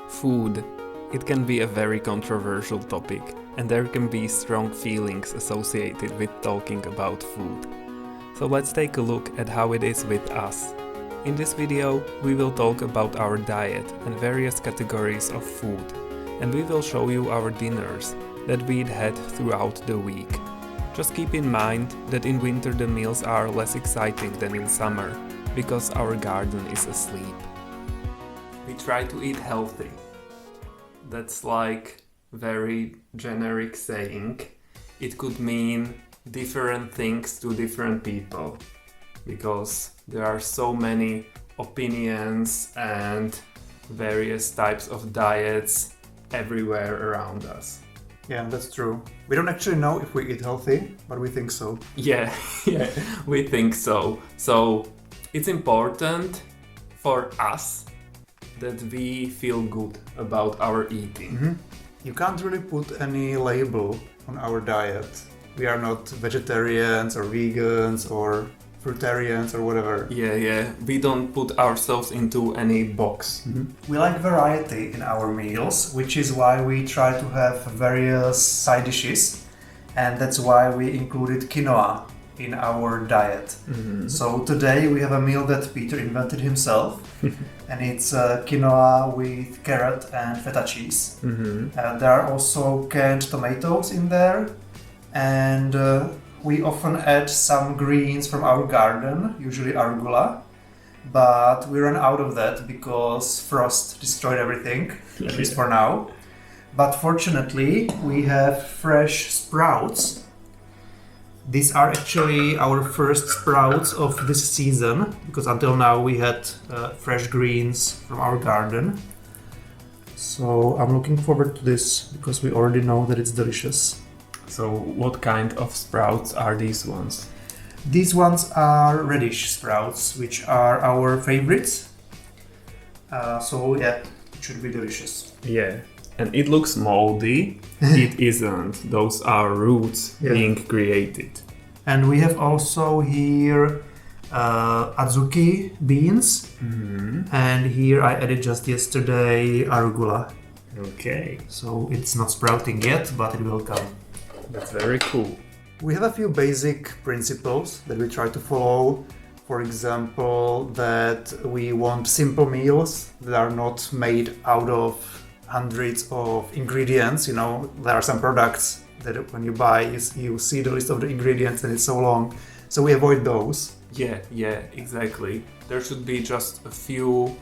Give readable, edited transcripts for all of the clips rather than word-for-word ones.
Food. It can be a very controversial topic, and there can be strong feelings associated with talking about food. So let's take a look at how it is with us. In this video, we will talk about our diet and various categories of food, and we will show you our dinners that we'd had throughout the week. Just keep in mind that in winter the meals are less exciting than in summer, because our garden is asleep. We try to eat healthy. That's like very generic saying. It could mean different things to different people, because there are so many opinions and various types of diets everywhere around us. Yeah, that's true. We don't actually know if we eat healthy, but we think so. Yeah, we think so. So it's important for us that we feel good about our eating. Mm-hmm. You can't really put any label on our diet. We are not vegetarians or vegans or fruitarians or whatever. Yeah, we don't put ourselves into any box. Mm-hmm. We like variety in our meals, which is why we try to have various side dishes, and that's why we included quinoa in our diet. Mm-hmm. So today we have a meal that Peter invented himself, and it's quinoa with carrot and feta cheese. Mm-hmm. There are also canned tomatoes in there, and we often add some greens from our garden, usually arugula, but we ran out of that because frost destroyed everything, at least for now. But fortunately, we have fresh sprouts. These are actually our first sprouts of this season, because until now we had fresh greens from our garden. So I'm looking forward to this because we already know that it's delicious. So what kind of sprouts are these ones? These ones are radish sprouts, which are our favorites. So yeah, it should be delicious. Yeah, and it looks moldy. It isn't. Those are roots being created. And we have also here azuki beans. Mm-hmm. And here I added just yesterday arugula. Okay. So it's not sprouting yet, but it will come. That's very cool. We have a few basic principles that we try to follow. For example, that we want simple meals that are not made out of hundreds of ingredients. You know, there are some products that when you buy, you see the list of the ingredients and it's so long. So we avoid those. Yeah, exactly. There should be just a few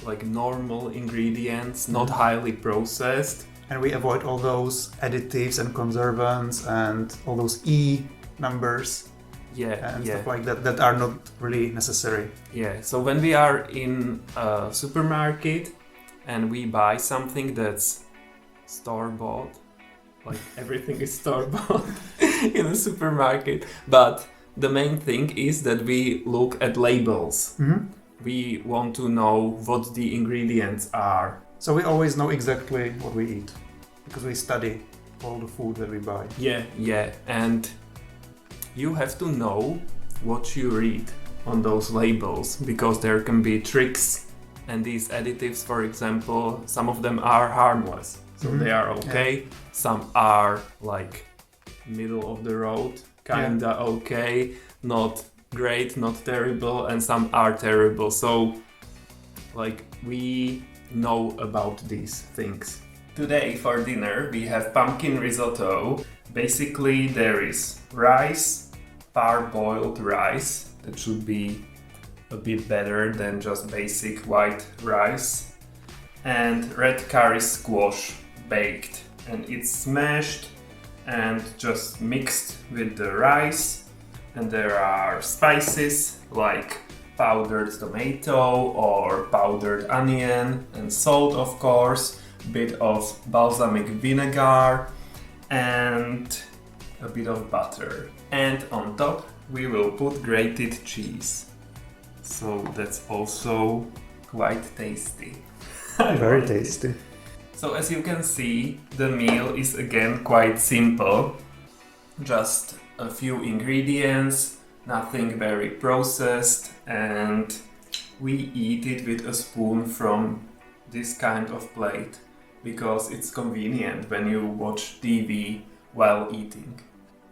like normal ingredients, not highly processed. And we avoid all those additives and conservants and all those E numbers and stuff like that are not really necessary. Yeah, so when we are in a supermarket and we buy something that's store-bought, like everything is store-bought in a supermarket, but the main thing is that we look at labels. Mm-hmm. We want to know what the ingredients are. So we always know exactly what we eat because we study all the food that we buy. Yeah, and you have to know what you read on those labels, because there can be tricks, and these additives, for example, some of them are harmless, so they are okay. Yeah. Some are like middle of the road, kinda okay, not great, not terrible, and some are terrible. So like we know about these things. Today for dinner we have pumpkin risotto. Basically there is rice, parboiled rice, that should be a bit better than just basic white rice, and red curry squash baked, and it's smashed and just mixed with the rice, and there are spices like powdered tomato or powdered onion, and salt, of course, a bit of balsamic vinegar and a bit of butter. And on top we will put grated cheese. So that's also quite tasty. Very tasty. So as you can see, the meal is again quite simple. Just a few ingredients, nothing very processed, and we eat it with a spoon from this kind of plate because it's convenient when you watch TV while eating.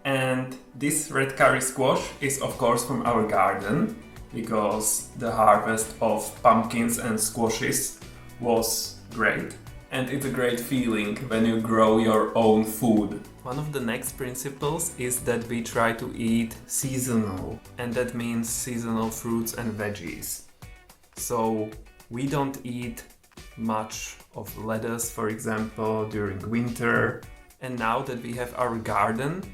And this red curry squash is of course from our garden because the harvest of pumpkins and squashes was great. And it's a great feeling when you grow your own food. One of the next principles is that we try to eat seasonal, and that means seasonal fruits and veggies. So we don't eat much of lettuce, for example, during winter. And now that we have our garden,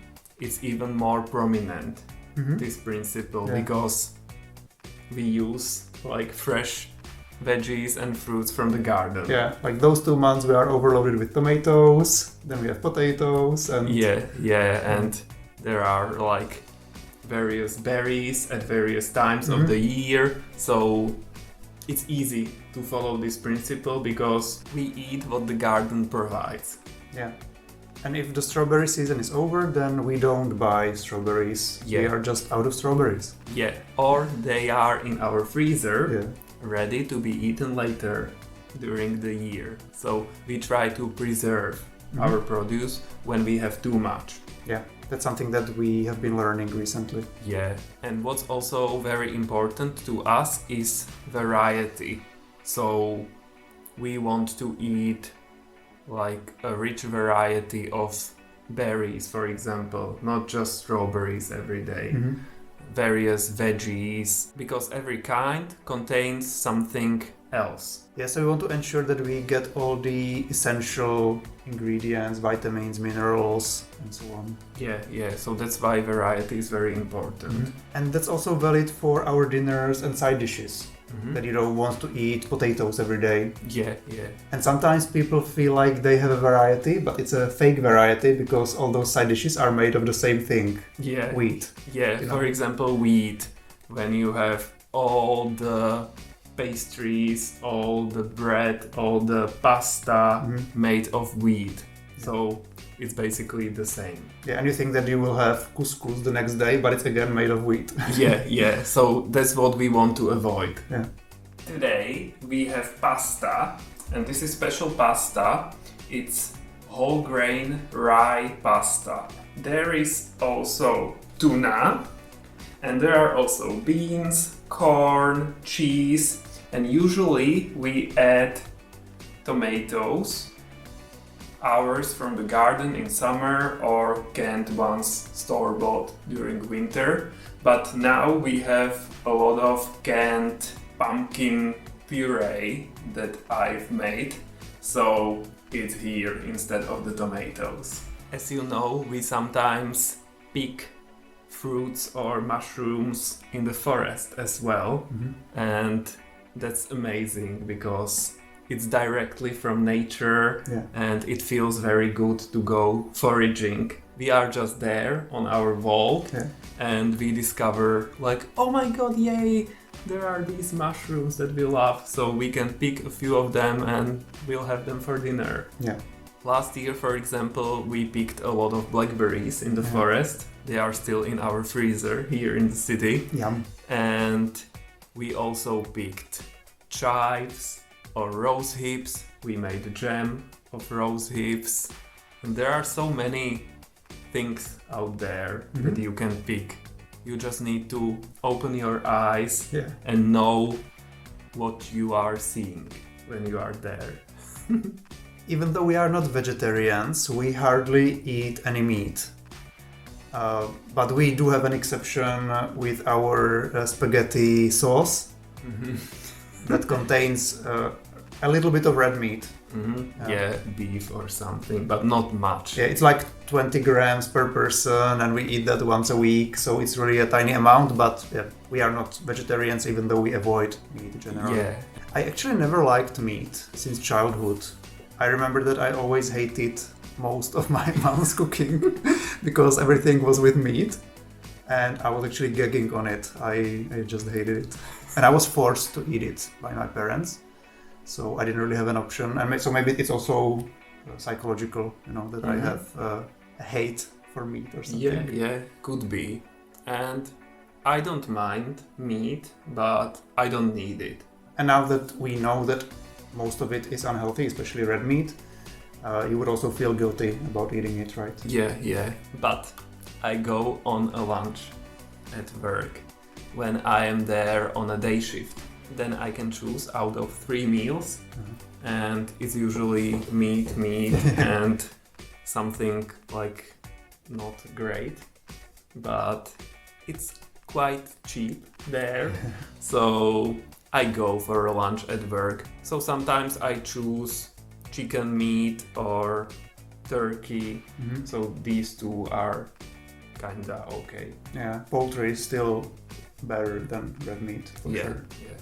it's even more prominent, this principle, because we use like fresh veggies and fruits from the garden. Yeah, like those 2 months we are overloaded with tomatoes, then we have potatoes and... And there are like various berries at various times of the year, so it's easy to follow this principle because we eat what the garden provides. Yeah. And if the strawberry season is over, then we don't buy strawberries. Yeah. We are just out of strawberries. Yeah, or they are in our freezer, ready to be eaten later during the year. So we try to preserve our produce when we have too much. Yeah, that's something that we have been learning recently. Yeah, and what's also very important to us is variety. So we want to eat like a rich variety of berries, for example, not just strawberries every day. Various veggies, because every kind contains something else. Yeah, so we want to ensure that we get all the essential ingredients, vitamins, minerals, and so on. Yeah, so that's why variety is very important. And that's also valid for our dinners and side dishes. That you don't want to eat potatoes every day. Yeah. And sometimes people feel like they have a variety, but it's a fake variety because all those side dishes are made of the same thing. Yeah. Wheat. Yeah, for example, wheat. When you have all the pastries, all the bread, all the pasta made of wheat. So it's basically the same. Yeah, and you think that you will have couscous the next day, but it's again made of wheat. Yeah. So that's what we want to avoid. Yeah. Today we have pasta, and this is special pasta. It's whole grain rye pasta. There is also tuna, and there are also beans, corn, cheese, and usually we add tomatoes, ours from the garden in summer or canned ones store-bought during winter. But now we have a lot of canned pumpkin puree that I've made, so it's here instead of the tomatoes. As you know, we sometimes pick fruits or mushrooms in the forest as well, and that's amazing because it's directly from nature and it feels very good to go foraging. We are just there on our walk and we discover like, oh my god, yay, there are these mushrooms that we love, so we can pick a few of them and we'll have them for dinner. Yeah. Last year, for example, we picked a lot of blackberries in the forest. They are still in our freezer here in the city. Yum. And we also picked chives or rose hips. We made a jam of rose hips. And there are so many things out there that you can pick. You just need to open your eyes and know what you are seeing when you are there. Even though we are not vegetarians, we hardly eat any meat. But we do have an exception with our spaghetti sauce that contains a little bit of red meat. Yeah, beef or something, but not much. Yeah, it's like 20 grams per person and we eat that once a week, so it's really a tiny amount, but we are not vegetarians even though we avoid meat generally. Yeah. I actually never liked meat since childhood. I remember that I always hated most of my mom's cooking because everything was with meat and I was actually gagging on it. I just hated it. And I was forced to eat it by my parents. So I didn't really have an option. And so maybe it's also psychological, that I have a hate for meat or something. Yeah, could be. And I don't mind meat, but I don't need it. And now that we know that most of it is unhealthy, especially red meat, you would also feel guilty about eating it, right? Yeah. But I go on a lunch at work when I am there on a day shift. Then I can choose out of 3 meals, and it's usually meat and something like not great, but it's quite cheap there. So I go for a lunch at work. So sometimes I choose chicken meat or turkey. So these two are kinda okay. Yeah, poultry is still better than red meat, for sure. Yeah.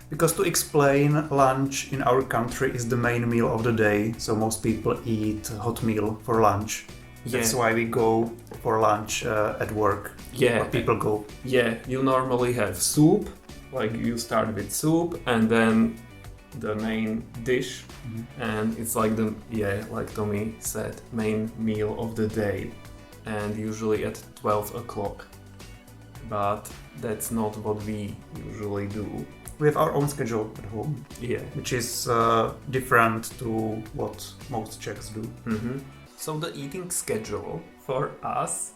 Because to explain, lunch in our country is the main meal of the day, so most people eat hot meal for lunch. That's why we go for lunch at work. Yeah. Or people go. Yeah, you normally have soup, like you start with soup and then the main dish, and it's like like Tommy said, main meal of the day, and usually at 12 o'clock. But that's not what we usually do. We have our own schedule at home, which is different to what most Czechs do. So the eating schedule for us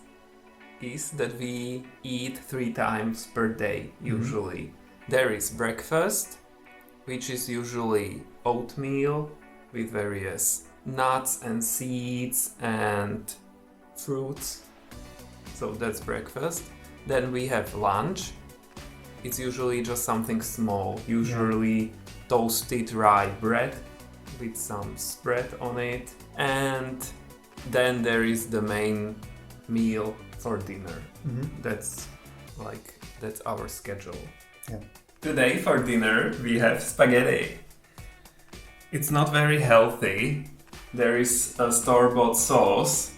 is that we eat 3 times per day usually. There is breakfast, which is usually oatmeal with various nuts and seeds and fruits. So that's breakfast. Then we have lunch. It's usually just something small, usually toasted rye bread with some spread on it. And then there is the main meal for dinner. That's our schedule. Yeah. Today for dinner we have spaghetti. It's not very healthy. There is a store-bought sauce.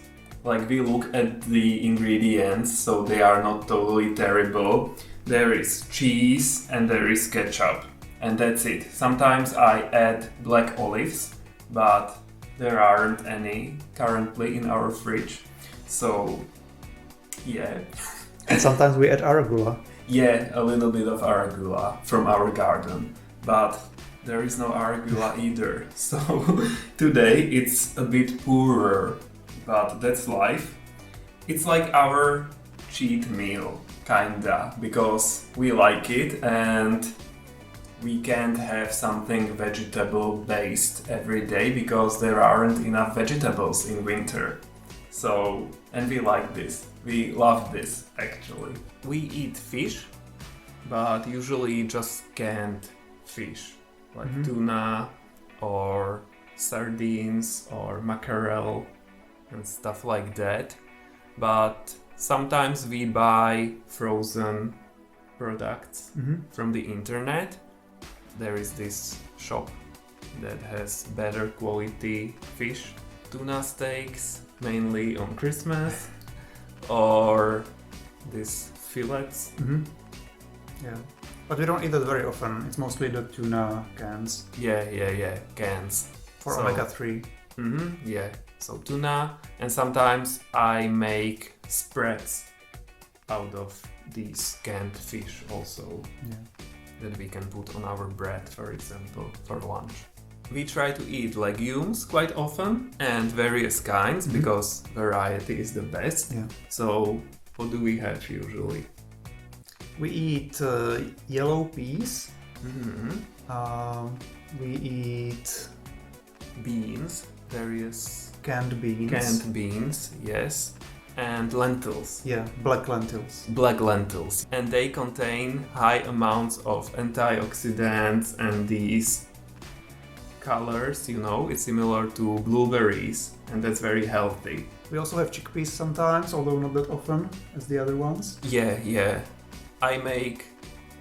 Like, we look at the ingredients, so they are not totally terrible. There is cheese and there is ketchup, and that's it. Sometimes I add black olives, but there aren't any currently in our fridge. So, yeah. And sometimes we add arugula. Yeah, a little bit of arugula from our garden, but there is no arugula either. So today it's a bit poorer, but that's life. It's like our cheat meal, kinda, because we like it and we can't have something vegetable based every day because there aren't enough vegetables in winter. So, and we like this. We love this actually. We eat fish, but usually just canned fish, like tuna or sardines or mackerel and stuff like that. But sometimes we buy frozen products from the internet. There is this shop that has better quality fish, tuna steaks, mainly on Christmas, or these fillets. Yeah, but we don't eat that very often. It's mostly the tuna cans. Yeah, cans. For omega-3. Yeah, so tuna, and sometimes I make spreads out of these canned fish also. Yeah. That we can put on our bread, for example, for lunch. We try to eat legumes quite often and various kinds because variety is the best. Yeah. So what do we have usually? We eat yellow peas. We eat beans, various canned beans. Canned beans, yes. And lentils. Yeah, black lentils. Black lentils. And they contain high amounts of antioxidants and these colors, it's similar to blueberries, and that's very healthy. We also have chickpeas sometimes, although not that often as the other ones. Yeah. I make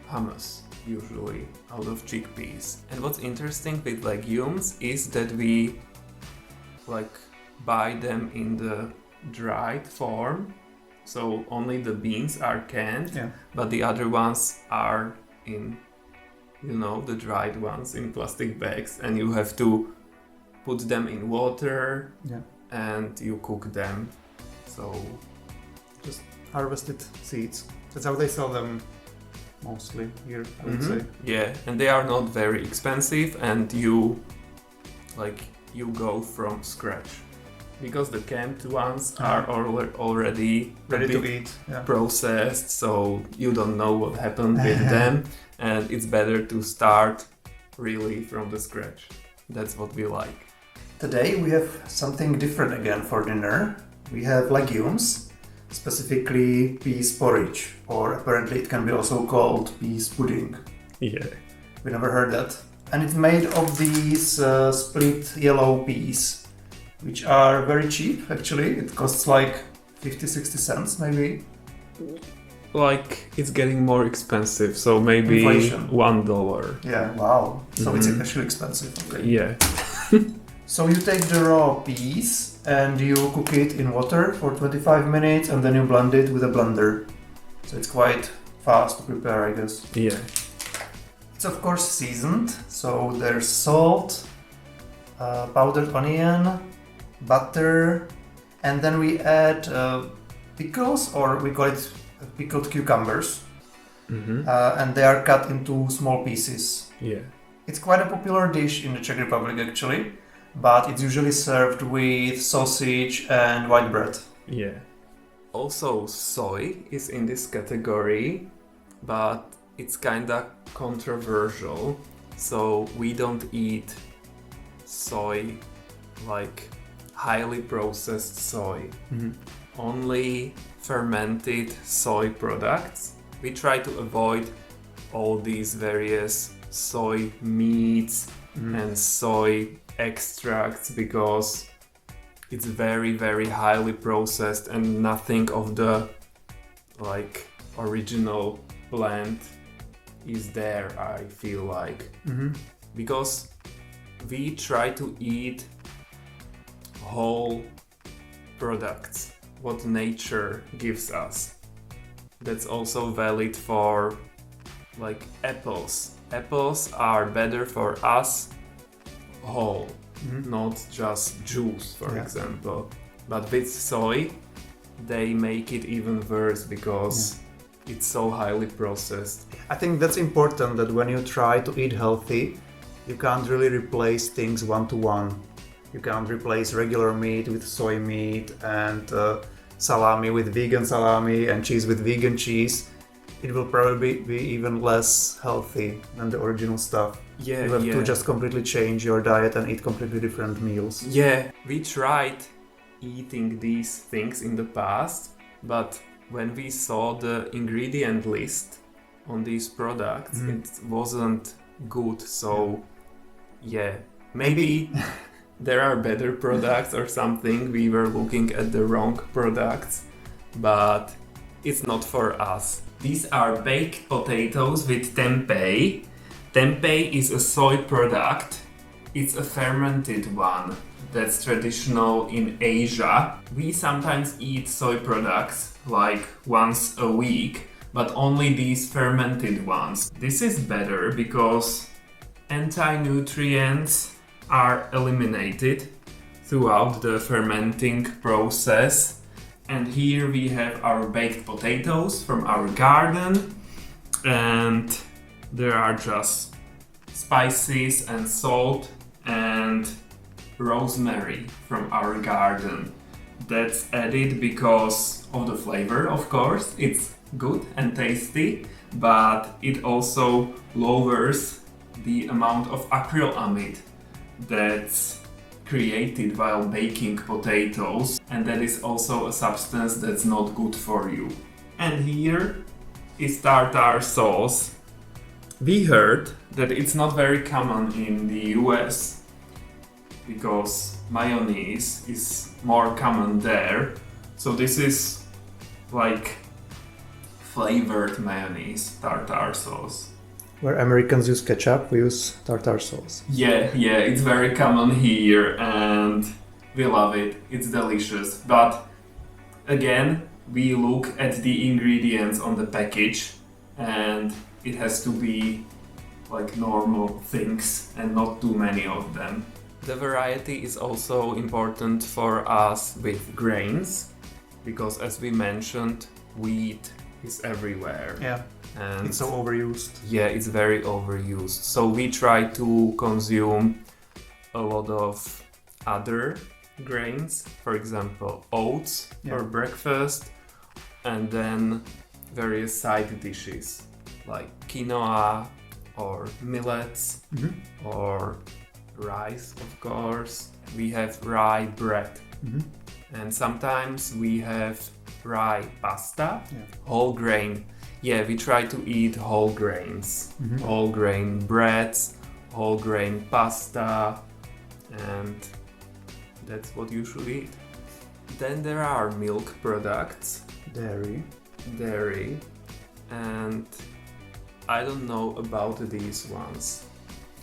hummus usually out of chickpeas. And what's interesting with legumes is that we buy them in the dried form, so only the beans are canned, but the other ones are in the dried ones in plastic bags, and you have to put them in water and you cook them. So just harvested seeds. That's how they sell them mostly here, I would say. Yeah, and they are not very expensive, and you go from scratch because the canned ones are already Ready a to bit eat. Yeah. processed, so you don't know what happened with them, and it's better to start really from the scratch. That's what we like. Today we have something different again for dinner. We have legumes, specifically peas porridge, or apparently it can be also called peas pudding. Yeah. We never heard that. And it's made of these split yellow peas, which are very cheap actually. It costs like 50-60 cents maybe. Like it's getting more expensive, so maybe Inflation. $1. Yeah, wow. So it's actually expensive. Okay. Yeah. So you take the raw peas and you cook it in water for 25 minutes and then you blend it with a blender. So it's quite fast to prepare, I guess. Yeah. It's of course seasoned, so there's salt, powdered onion, butter, and then we add pickles, or we call it pickled cucumbers, and they are cut into small pieces. Yeah. It's quite a popular dish in the Czech Republic actually, but it's usually served with sausage and white bread. Yeah. Also, soy is in this category, but it's kinda controversial. So we don't eat soy, like highly processed soy. Only fermented soy products. We try to avoid all these various soy meats and soy extracts because it's very, very highly processed and nothing of the like original plant is there, I feel like. Because we try to eat whole products, what nature gives us. That's also valid for like apples. Apples are better for us whole, not just juice, for example. But with soy, they make it even worse because it's so highly processed. I think that's important, that when you try to eat healthy, you can't really replace things one to one. You can't replace regular meat with soy meat and salami with vegan salami and cheese with vegan cheese. It will probably be even less healthy than the original stuff. Yeah, you have to just completely change your diet and eat completely different meals. Yeah, we tried eating these things in the past, but when we saw the ingredient list on these products, it wasn't good. So yeah, maybe there are better products or something. We were looking at the wrong products, but it's not for us. These are baked potatoes with tempeh. Tempeh is a soy product. It's a fermented one that's traditional in Asia. We sometimes eat soy products like once a week, but only these fermented ones. This is better because anti-nutrients are eliminated throughout the fermenting process. And here we have our baked potatoes from our garden, and there are just spices and salt and rosemary from our garden. That's added because of the flavor, of course. It's good and tasty, but it also lowers the amount of acrylamide that's created while baking potatoes, and that is also a substance that's not good for you. And here is tartar sauce. We heard that it's not very common in the US because mayonnaise is more common there. So this is like flavored mayonnaise, tartar sauce. Where Americans use ketchup, we use tartar sauce. Yeah, it's very common here and we love it. It's delicious. But again, we look at the ingredients on the package and it has to be like normal things and not too many of them. The variety is also important for us with grains because, as we mentioned, wheat is everywhere. Yeah. And It's so overused. yeah, it's very overused. So we try to consume a lot of other grains, for example, oats for breakfast, and then various side dishes like quinoa or millets or rice, of course. We have rye bread, and sometimes we have rye pasta, whole grain. Yeah, we try to eat whole grains, whole grain breads, whole grain pasta, and that's what you should eat. Then there are milk products, dairy, and I don't know about these ones.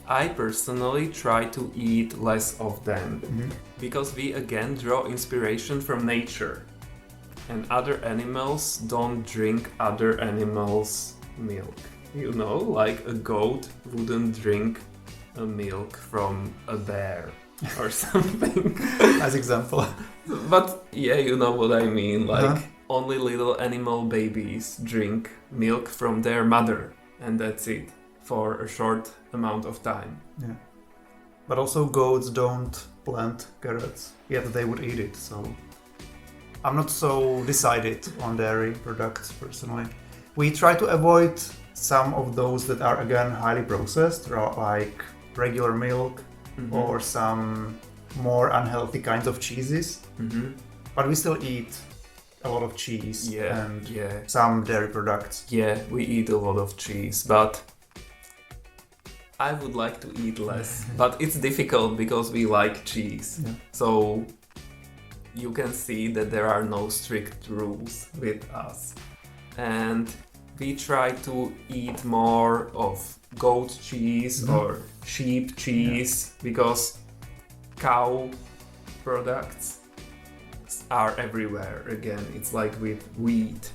I personally try to eat less of them because we again draw inspiration from nature. And other animals don't drink other animals' milk. You know, like a goat wouldn't drink a milk from a bear or something. As example. But yeah, you know what I mean. Like only little animal babies drink milk from their mother, and that's it for a short amount of time. Yeah. But also goats don't plant carrots, yet they would eat it, so I'm not so decided on dairy products personally. We try to avoid some of those that are again highly processed, like regular milk or some more unhealthy kinds of cheeses. But we still eat a lot of cheese and some dairy products. Yeah, we eat a lot of cheese, but I would like to eat less. But it's difficult because we like cheese. So you can see that there are no strict rules with us. And we try to eat more of goat cheese or sheep cheese because cow products are everywhere. Again, it's like with wheat.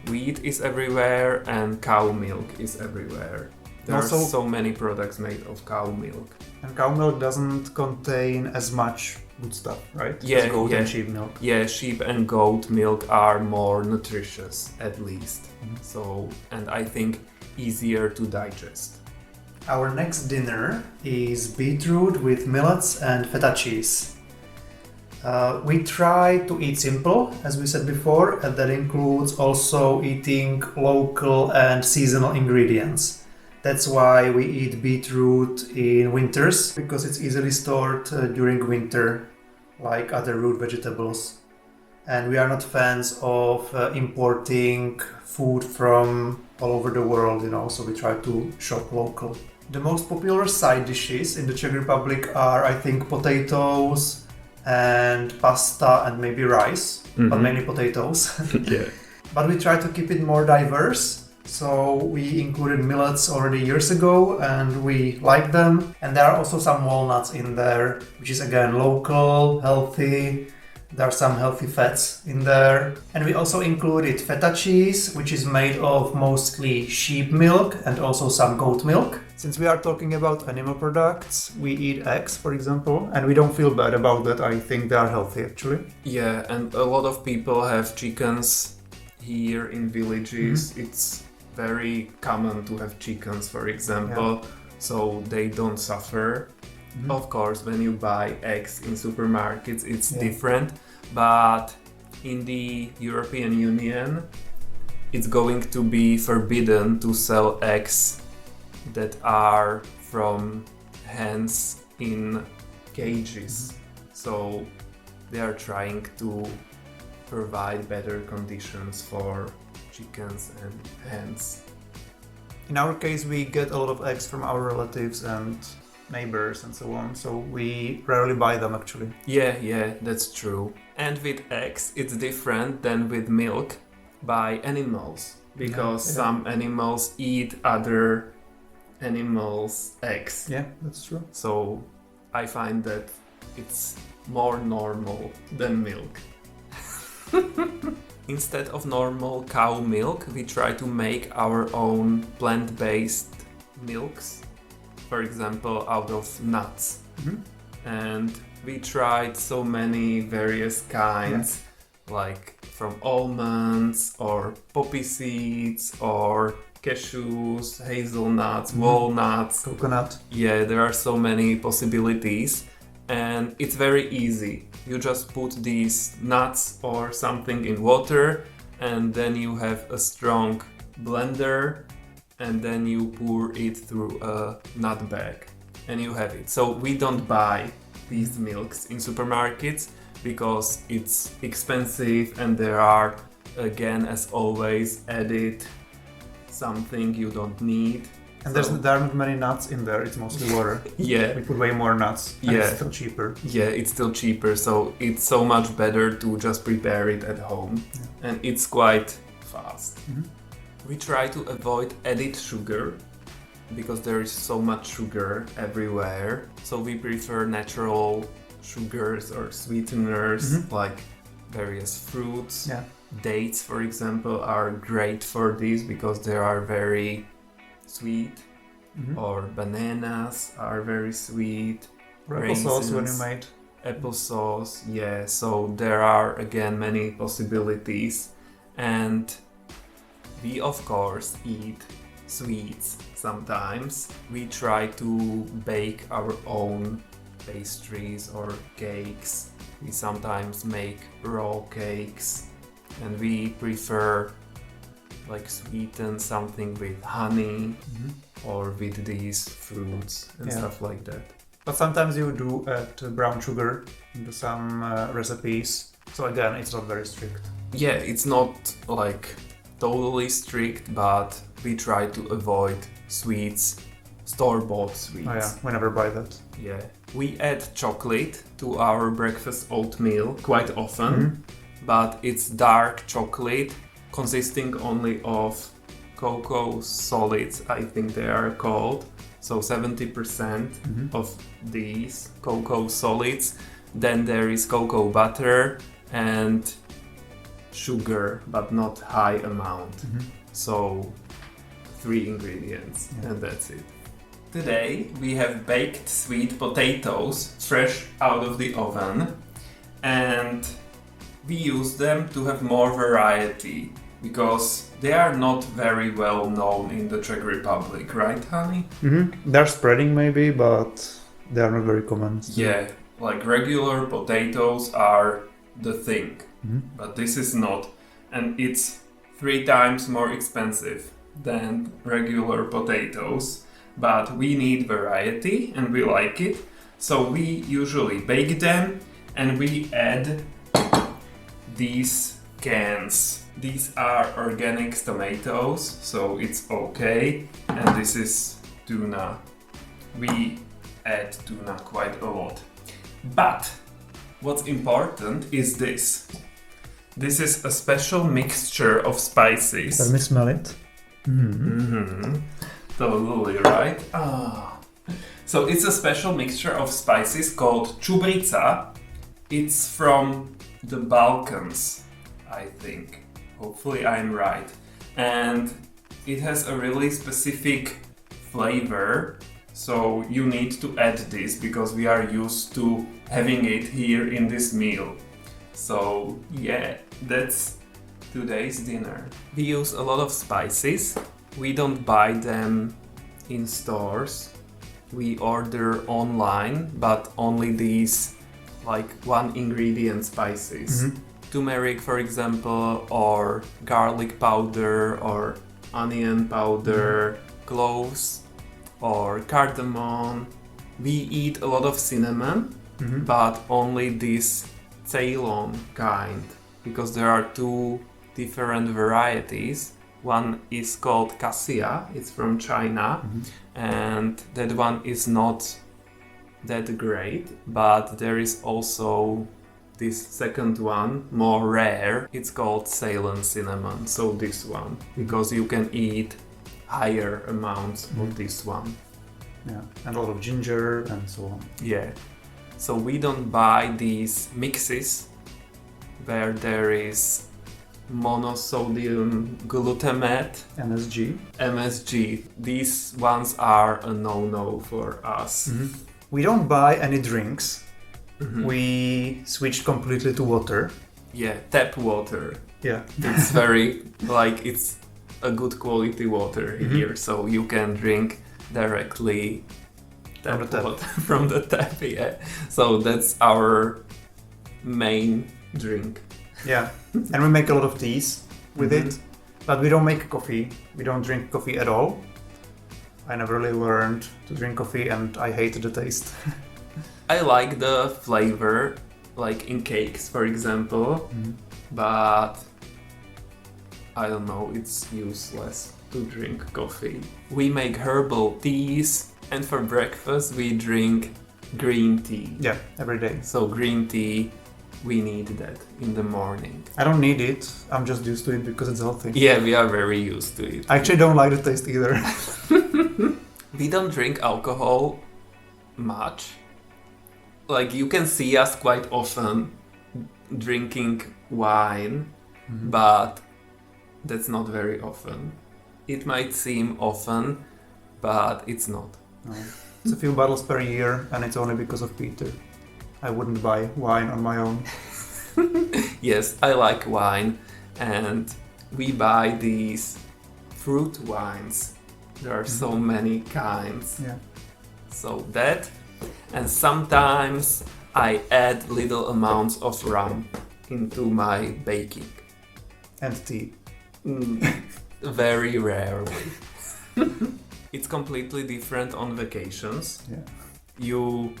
Wheat is everywhere and cow milk is everywhere. There are so many products made of cow milk. And cow milk doesn't contain as much good stuff, right? Yeah, as goat and sheep milk. Yeah, sheep and goat milk are more nutritious, at least. So, and I think easier to digest. Our next dinner is beetroot with millets and feta cheese. We try to eat simple, as we said before, and that includes also eating local and seasonal ingredients. That's why we eat beetroot in winters, because it's easily stored during winter, like other root vegetables. And we are not fans of importing food from all over the world, so we try to shop local. The most popular side dishes in the Czech Republic are, I think, potatoes and pasta and maybe rice, but mainly potatoes. But we try to keep it more diverse. So we included millets already years ago and we like them. And there are also some walnuts in there, which is again local, healthy. There are some healthy fats in there. And we also included feta cheese, which is made of mostly sheep milk and also some goat milk. Since we are talking about animal products, we eat eggs, for example, and we don't feel bad about that. I think they are healthy actually. Yeah, and a lot of people have chickens here in villages. It's very common to have chickens, for example, so they don't suffer. Of course, when you buy eggs in supermarkets, it's different, but in the European Union, it's going to be forbidden to sell eggs that are from hens in cages. So they are trying to provide better conditions for chickens and hens. In our case, we get a lot of eggs from our relatives and neighbors and so on, so we rarely buy them actually. Yeah, that's true. And with eggs, it's different than with milk by animals, because some animals eat other animals' eggs. Yeah, that's true. So I find that it's more normal than milk. Instead of normal cow milk, we try to make our own plant-based milks, for example, out of nuts. And we tried so many various kinds, like from almonds or poppy seeds or cashews, hazelnuts, walnuts. Coconut. Yeah, there are so many possibilities and it's very easy. You just put these nuts or something in water and then you have a strong blender and then you pour it through a nut bag and you have it. So we don't buy these milks in supermarkets because it's expensive and there are, again, as always, added something you don't need. And there are not many nuts in there, it's mostly water. Yeah. We put way more nuts and Yeah. it's still cheaper. Yeah, it's still cheaper, so it's so much better to just prepare it at home. Yeah. And it's quite fast. Mhm. We try to avoid added sugar because there is so much sugar everywhere. So we prefer natural sugars or sweeteners like various fruits. Yeah. Dates, for example, are great for this because they are very sweet. Or bananas are very sweet. Or applesauce when you raisins. made. Applesauce, yeah. So there are again many possibilities, and we of course eat sweets sometimes. We try to bake our own pastries or cakes. We sometimes make raw cakes, and we prefer like sweeten something with honey or with these fruits and Yeah. stuff like that. But sometimes you do add brown sugar into some recipes. So again, it's not very strict. Yeah, it's not like totally strict, but we try to avoid sweets, store-bought sweets. Oh yeah, we never buy that. Yeah. We add chocolate to our breakfast oatmeal quite often, but it's dark chocolate consisting only of cocoa solids, I think they are called. So 70% of these cocoa solids. Then there is cocoa butter and sugar, but not high amount. So 3 ingredients and that's it. Today we have baked sweet potatoes fresh out of the oven and we use them to have more variety because they are not very well known in the Czech Republic, right, honey? They're spreading maybe, but they are not very common. Yeah, like regular potatoes are the thing, but this is not. And it's 3 times more expensive than regular potatoes. But we need variety and we like it. So we usually bake them and we add these cans. These are organic tomatoes, so it's okay. And this is tuna. We add tuna quite a lot. But what's important is this. This is a special mixture of spices. Let me smell it. Totally right. So it's a special mixture of spices called čubrica. It's from the Balkans, I think. Hopefully I'm right. And it has a really specific flavor. So you need to add this because we are used to having it here in this meal. So yeah, that's today's dinner. We use a lot of spices. We don't buy them in stores. We order online, but only these like 1 ingredient spices. Turmeric, for example, or garlic powder, or onion powder, cloves, or cardamom. We eat a lot of cinnamon, but only this Ceylon kind, because there are 2 different varieties. One is called cassia, it's from China, and that one is not that great, but there is also this second one, more rare, it's called Ceylon cinnamon, so this one, because you can eat higher amounts of this one. Yeah, and a lot of ginger and so on. Yeah, so we don't buy these mixes where there is monosodium glutamate, MSG. These ones are a no-no for us. We don't buy any drinks. We switched completely to water. yeah, tap water. Yeah. It's very, like, it's a good quality water here, so you can drink directly From the tap. water from the tap, yeah. So that's our main drink. Yeah. And we make a lot of teas with it, but we don't make coffee. We don't drink coffee at all. I never really learned to drink coffee and I hated the taste. I like the flavor, like in cakes, for example, but I don't know, it's useless to drink coffee. We make herbal teas, and for breakfast we drink green tea. Yeah, every day. So green tea, we need that in the morning. I don't need it. I'm just used to it because it's healthy. Yeah, we are very used to it. I actually don't like the taste either. We don't drink alcohol much. Like, you can see us quite often drinking wine, but that's not very often. It might seem often, but it's not. No. It's a few bottles per year and it's only because of Peter. I wouldn't buy wine on my own. Yes, I like wine, and we buy these fruit wines. There are so many kinds. Yeah. So that, and sometimes I add little amounts of rum into my baking. And tea. Very rarely. It's completely different on vacations. Yeah. You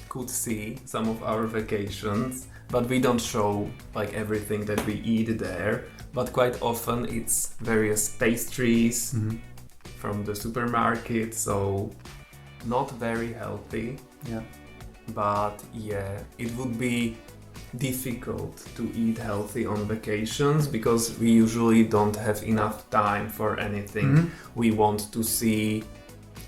could see some of our vacations, but we don't show like everything that we eat there. But quite often it's various pastries from the supermarket, so not very healthy. Yeah. But yeah, it would be difficult to eat healthy on vacations because we usually don't have enough time for anything. We want to see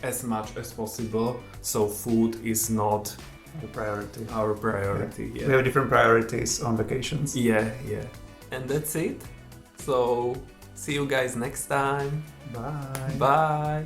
as much as possible, so food is not The priority. our priority. We have different priorities on vacations. Yeah. And that's it. So see you guys next time. Bye. Bye.